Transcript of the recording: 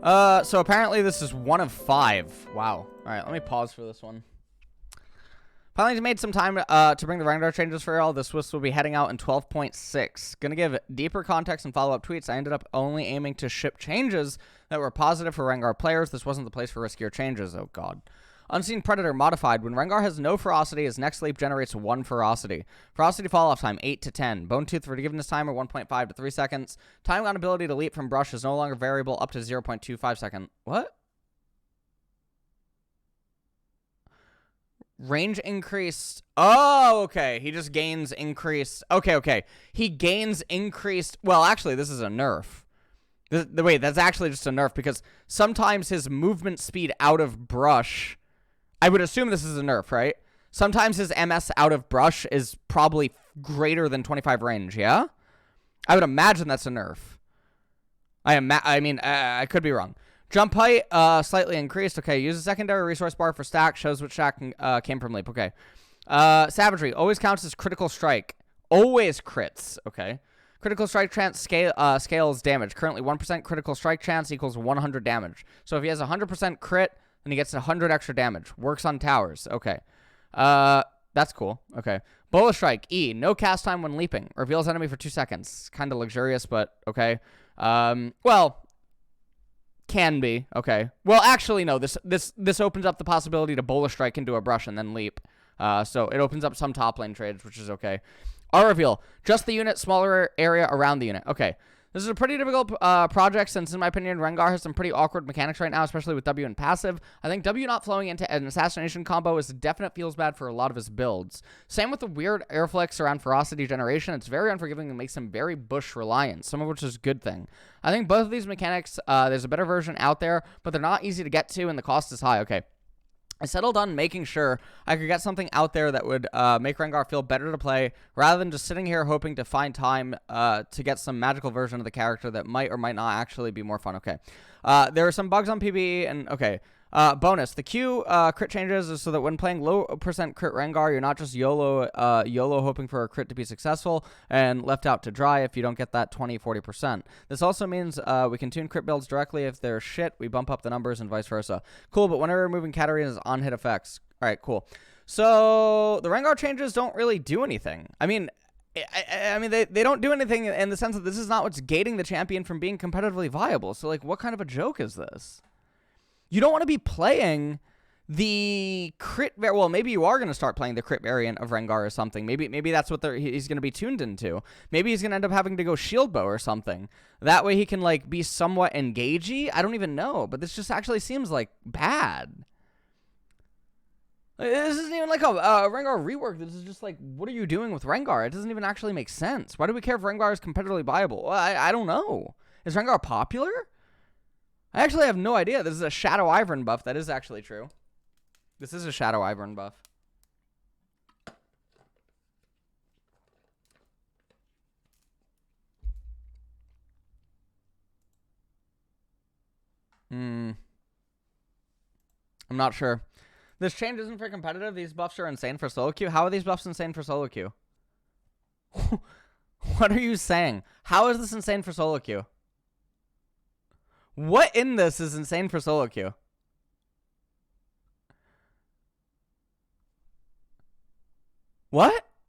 So apparently this is 1 of 5. Wow. Alright, let me pause for this one. Finally made some time to bring the Rengar changes for y'all. This list will be heading out in 12.6. Gonna give deeper context and follow-up tweets. I ended up only aiming to ship changes that were positive for Rengar players. This wasn't the place for riskier changes. Oh, God. Unseen Predator modified. When Rengar has no ferocity, his next leap generates 1 ferocity. Ferocity fall-off time, 8 to 10. Bone Tooth forgiveness timer, 1.5 to 3 seconds. Time on ability to leap from brush is no longer variable up to 0.25 seconds. What? Range increased. Oh, okay. He just gains increased. Okay. He gains increased. Well, actually, this is a nerf. Wait, that's actually just a nerf because sometimes his movement speed out of brush... I would assume this is a nerf, right? Sometimes his MS out of brush is probably greater than 25 range, yeah? I would imagine that's a nerf. I could be wrong. Jump height, slightly increased. Okay, use a secondary resource bar for stack. Shows which stack came from leap. Okay. Savagery, always counts as critical strike. Always crits. Okay. Critical strike chance scales damage. Currently 1% critical strike chance equals 100 damage. So if he has 100% crit, then he gets 100 extra damage. Works on towers. Okay. That's cool. Okay. Bola Strike, E. No cast time when leaping. Reveals enemy for 2 seconds. Kind of luxurious, but okay. Well, can be. Okay. Well, actually, no. This opens up the possibility to Bola Strike into a brush and then leap. So it opens up some top lane trades, which is okay. R-Reveal. Just the unit, smaller area around the unit. Okay. This is a pretty difficult project since, in my opinion, Rengar has some pretty awkward mechanics right now, especially with W and passive. I think W not flowing into an assassination combo is a definite feels bad for a lot of his builds. Same with the weird air flicks around ferocity generation. It's very unforgiving and makes him very bush reliant, some of which is a good thing. I think both of these mechanics, there's a better version out there, but they're not easy to get to and the cost is high. Okay. I settled on making sure I could get something out there that would make Rengar feel better to play rather than just sitting here hoping to find time to get some magical version of the character that might or might not actually be more fun. Okay. There are some bugs on PvE and okay. Bonus. The Q crit changes is so that when playing low % crit Rengar, you're not just YOLO hoping for a crit to be successful and left out to dry if you don't get that 20-40%. This also means we can tune crit builds directly. If they're shit, we bump up the numbers and vice versa. Cool, but whenever removing Katarina's on-hit effects. All right, cool. So the Rengar changes don't really do anything. I mean, they don't do anything in the sense that this is not what's gating the champion from being competitively viable. So, like, what kind of a joke is this? You don't want to be playing the crit. Well, maybe you are going to start playing the crit variant of Rengar or something. Maybe that's what he's going to be tuned into. Maybe he's going to end up having to go shield bow or something. That way he can like be somewhat engagey. I don't even know, but this just actually seems like bad. This isn't even like a Rengar rework. This is just like, what are you doing with Rengar? It doesn't even actually make sense. Why do we care if Rengar is competitively viable? Well, I don't know. Is Rengar popular? I actually have no idea. This is a Shadow Ivern buff. That is actually true. This is a Shadow Ivern buff. I'm not sure. This change isn't for competitive. These buffs are insane for solo queue. How are these buffs insane for solo queue? What are you saying? How is this insane for solo queue? What in this is insane for solo queue? What?